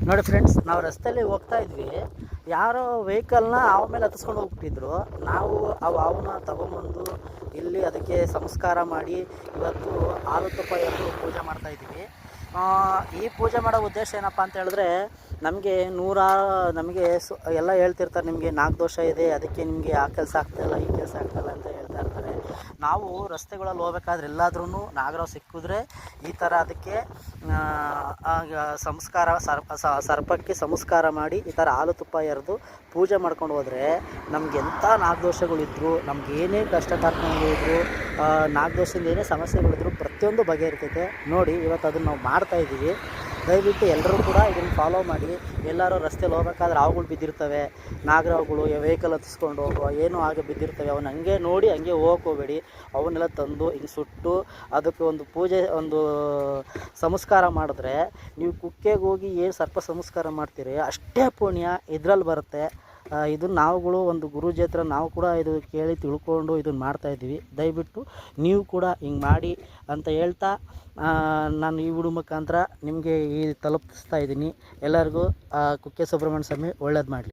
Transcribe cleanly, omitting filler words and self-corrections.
ನೋಡಿ ಫ್ರೆಂಡ್ಸ್, ನಾವು ರಸ್ತೆಯಲ್ಲಿ ಹೋಗ್ತಾ ಇದ್ವಿ. ಯಾರೋ ವೆಹಿಕಲ್ನ ಅವ ಮೇಲೆ ಹತ್ತಿಸ್ಕೊಂಡು ಹೋಗ್ಬಿಟ್ಟಿದ್ರು. ನಾವು ಅವನ್ನ ತಗೊಂಬಂದು ಇಲ್ಲಿ ಅದಕ್ಕೆ ಸಂಸ್ಕಾರ ಮಾಡಿ ಇವತ್ತು ಹಾಲು ತುಪ್ಪ ಎರೆದು ಪೂಜೆ ಮಾಡ್ತಾ ಇದ್ದೀವಿ. ಈ ಪೂಜೆ ಮಾಡೋ ಉದ್ದೇಶ ಏನಪ್ಪ ಅಂತ ಹೇಳಿದ್ರೆ, ನಮಗೆ ನಮಗೆ ಎಲ್ಲ ಹೇಳ್ತಿರ್ತಾರೆ, ನಿಮಗೆ ನಾಗದೋಷ ಇದೆ, ಅದಕ್ಕೆ ನಿಮಗೆ ಆ ಕೆಲಸ ಆಗ್ತಾಯಿಲ್ಲ, ಈ ಕೆಲಸ ಆಗ್ತಾಯಿಲ್ಲ ಅಂತ ಹೇಳ್ತಾ ಇರ್ತಾರೆ. ನಾವು ರಸ್ತೆಗಳಲ್ಲಿ ಹೋಗ್ಬೇಕಾದ್ರೆ ಎಲ್ಲಾದ್ರೂ ನಾಗರಾವ್ ಸಿಕ್ಕಿದ್ರೆ ಈ ಥರ ಅದಕ್ಕೆ ಸಂಸ್ಕಾರ ಸರ್ಪಕ್ಕೆ ಸಂಸ್ಕಾರ ಮಾಡಿ ಈ ಥರ ಹಾಲು ತುಪ್ಪ ಎರೆದು ಪೂಜೆ ಮಾಡ್ಕೊಂಡು ಹೋದರೆ ನಮ್ಗೆ ಎಂಥ ನಾಗದೋಷಗಳಿದ್ರು, ನಮ್ಗೆ ಏನೇ ಕಷ್ಟ ಕಾರ್ಪಣ್ಯಗಳಿದ್ರು, ನಾಗದೋಷದಿಂದ ಏನೇ ಸಮಸ್ಯೆಗಳಿದ್ರು ಪ್ರತಿಯೊಂದು ಬಗೆಯಿರ್ತೈತೆ. ನೋಡಿ, ಇವತ್ತು ಅದನ್ನು ನಾವು ಮಾಡ್ತಾಯಿದ್ದೀವಿ. ದಯವಿಟ್ಟು ಎಲ್ಲರೂ ಕೂಡ ಇದನ್ನು ಫಾಲೋ ಮಾಡಿ. ಎಲ್ಲರೂ ರಸ್ತೆಯಲ್ಲಿ ಹೋಗ್ಬೇಕಾದ್ರೆ ಹಾವುಗಳು ಬಿದ್ದಿರ್ತವೆ, ನಾಗರಾವುಗಳು ವೆಹಿಕಲ್ ಹತ್ತಿಸ್ಕೊಂಡು ಹೋಗುವ ಏನೂ ಆಗ ಬಿದ್ದಿರ್ತವೆ. ಅವನ್ನ ಹಂಗೆ ನೋಡಿ ಹಂಗೆ ಹೋಗಕ್ಕೆ ಹೋಗಬೇಡಿ. ಅವನ್ನೆಲ್ಲ ತಂದು ಹಿಂಗೆ ಸುಟ್ಟು ಅದಕ್ಕೆ ಒಂದು ಪೂಜೆ, ಒಂದು ಸಂಸ್ಕಾರ ಮಾಡಿದ್ರೆ, ನೀವು ಕುಕ್ಕೆಗೆ ಹೋಗಿ ಏನು ಸರ್ಪ ಸಂಸ್ಕಾರ ಮಾಡ್ತೀರಿ ಅಷ್ಟೇ ಪುಣ್ಯ ಇದರಲ್ಲಿ ಬರುತ್ತೆ. ಇದನ್ನು ನಾವುಗಳು ಒಂದು ಗುರೂಜಿ ಹತ್ರ ನಾವು ಕೂಡ ಇದು ಕೇಳಿ ತಿಳ್ಕೊಂಡು ಇದನ್ನು ಮಾಡ್ತಾಯಿದ್ದೀವಿ. ದಯವಿಟ್ಟು ನೀವು ಕೂಡ ಹಿಂಗೆ ಮಾಡಿ ಅಂತ ಹೇಳ್ತಾ ನಾನು ಈ ವಿಡಿಯೋ ಮುಖಾಂತರ ನಿಮಗೆ ತಲುಪಿಸ್ತಾ ಇದ್ದೀನಿ. ಎಲ್ಲರಿಗೂ ಕುಕ್ಕೆ ಸುಬ್ರಹ್ಮಣ್ಯ ಸ್ವಾಮಿ ಒಳ್ಳೇದು ಮಾಡಲಿ.